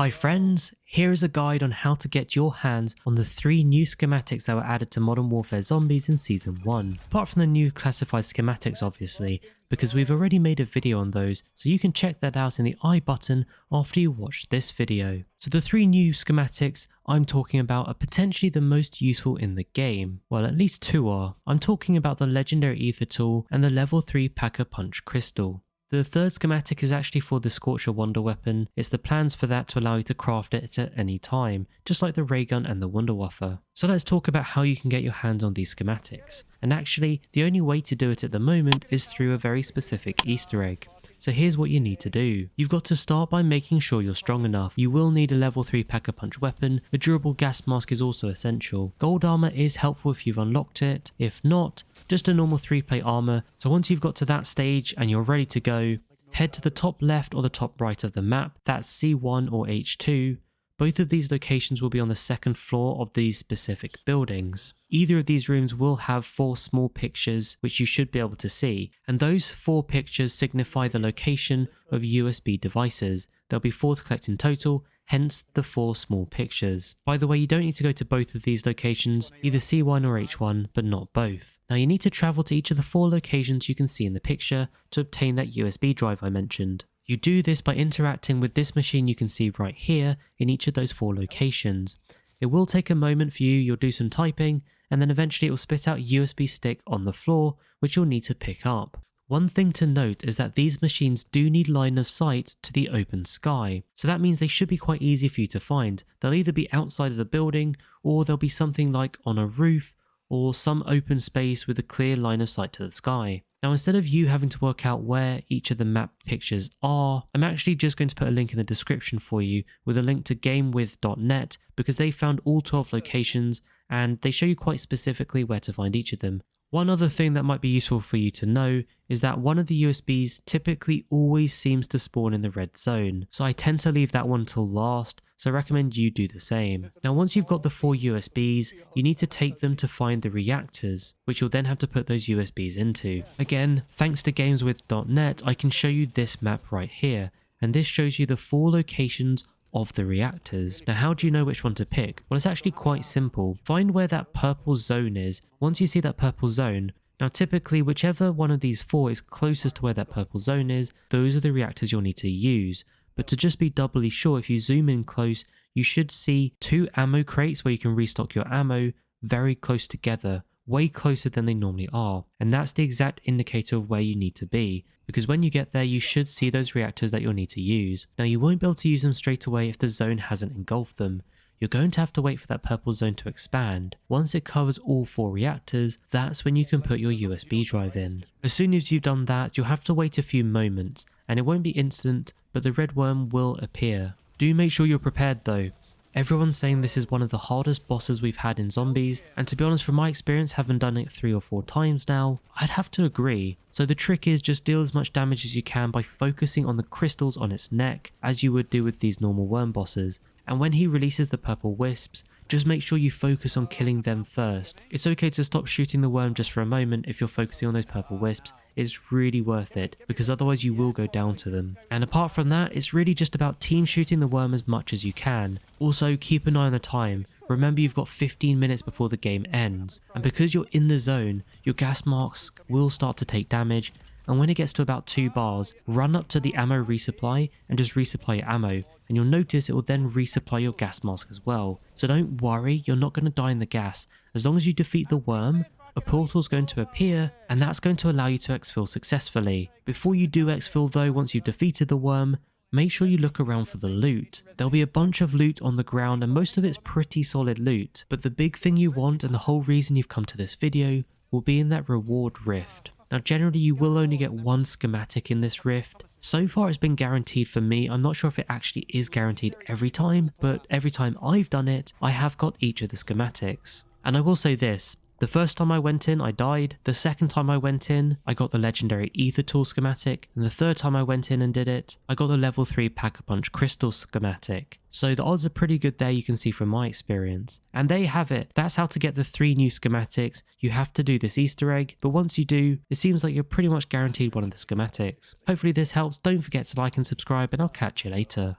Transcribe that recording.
Hi friends, here is a guide on how to get your hands on the 3 new schematics that were added to Modern Warfare Zombies in Season 1. Apart from the new classified schematics obviously, because we've already made a video on those, so you can check that out in the I button after you watch this video. So the 3 new schematics I'm talking about are potentially the most useful in the game. Well, at least 2 are. I'm talking about the Legendary Aether Tool and the level 3 Pack-a-Punch Crystal. The third schematic is actually for the Scorcher wonder weapon. It's the plans for that to allow you to craft it at any time, just like the ray gun and the Wunderwaffe. So let's talk about how you can get your hands on these schematics. And actually, the only way to do it at the moment is through a very specific Easter egg. So here's what you need to do. You've got to start by making sure you're strong enough. You will need a level 3 Pack-a-Punch weapon. A durable gas mask is also essential. Gold armor is helpful if you've unlocked it. If not, just a normal 3-plate armor. So once you've got to that stage and you're ready to go, head to the top left or the top right of the map. That's C1 or H2. Both of these locations will be on the 2nd floor of these specific buildings. Either of these rooms will have 4 small pictures which you should be able to see, and those 4 pictures signify the location of USB devices. There'll be 4 to collect in total, hence the 4 small pictures. By the way, you don't need to go to both of these locations, either C1 or H1, but not both. Now you need to travel to each of the 4 locations you can see in the picture to obtain that USB drive I mentioned. You do this by interacting with this machine you can see right here in each of those 4 locations. It will take a moment for you, you'll do some typing, and then eventually it will spit out a USB stick on the floor, which you'll need to pick up. One thing to note is that these machines do need line of sight to the open sky, so that means they should be quite easy for you to find. They'll either be outside of the building, or they'll be something like on a roof, or some open space with a clear line of sight to the sky. Now instead of you having to work out where each of the map pictures are, I'm actually just going to put a link in the description for you with a link to gamewith.net because they found all 12 locations and they show you quite specifically where to find each of them. One other thing that might be useful for you to know is that one of the USBs typically always seems to spawn in the red zone, so I tend to leave that one till last, so I recommend you do the same. Now once you've got the 4 USBs, you need to take them to find the reactors, which you'll then have to put those USBs into. Again, thanks to gameswith.net, I can show you this map right here, and this shows you the 4 locations of the reactors. Now how do you know which one to pick? Well, it's actually quite simple. Find where that purple zone is. Once you see that purple zone, now typically whichever one of these 4 is closest to where that purple zone is, those are the reactors you'll need to use. But to just be doubly sure, if you zoom in close, you should see 2 ammo crates where you can restock your ammo very close together, way closer than they normally are. And that's the exact indicator of where you need to be, because when you get there you should see those reactors that you'll need to use. Now you won't be able to use them straight away if the zone hasn't engulfed them. You're going to have to wait for that purple zone to expand. Once it covers all 4 reactors, that's when you can put your USB drive in. As soon as you've done that, you'll have to wait a few moments, and it won't be instant, but the red worm will appear. Do make sure you're prepared though. Everyone's saying this is one of the hardest bosses we've had in Zombies, and to be honest, from my experience, having done it 3 or 4 times now, I'd have to agree. So the trick is just deal as much damage as you can by focusing on the crystals on its neck, as you would do with these normal worm bosses. And when he releases the purple wisps, just make sure you focus on killing them first. It's okay to stop shooting the worm just for a moment if you're focusing on those purple wisps. It's really worth it, because otherwise you will go down to them. And apart from that, it's really just about team shooting the worm as much as you can. Also, keep an eye on the time. Remember, you've got 15 minutes before the game ends, and because you're in the zone, your gas marks will start to take damage, and when it gets to about 2 bars, run up to the ammo resupply and just resupply your ammo, and you'll notice it will then resupply your gas mask as well. So don't worry, you're not going to die in the gas. As long as you defeat the worm, a portal's going to appear, and that's going to allow you to exfil successfully. Before you do exfil though, once you've defeated the worm, make sure you look around for the loot. There'll be a bunch of loot on the ground, and most of it's pretty solid loot. But the big thing you want, and the whole reason you've come to this video, will be in that reward rift. Now generally you will only get 1 schematic in this rift. So far it's been guaranteed for me. I'm not sure if it actually is guaranteed every time, but every time I've done it, I have got each of the schematics. And I will say this, the first time I went in, I died. The second time I went in, I got the Legendary Aether Tool Schematic. And the third time I went in and did it, I got the level 3 Pack-a-Punch Crystal Schematic. So the odds are pretty good there, you can see from my experience. And there you have it. That's how to get the 3 new schematics. You have to do this Easter egg, but once you do, it seems like you're pretty much guaranteed one of the schematics. Hopefully this helps. Don't forget to like and subscribe, and I'll catch you later.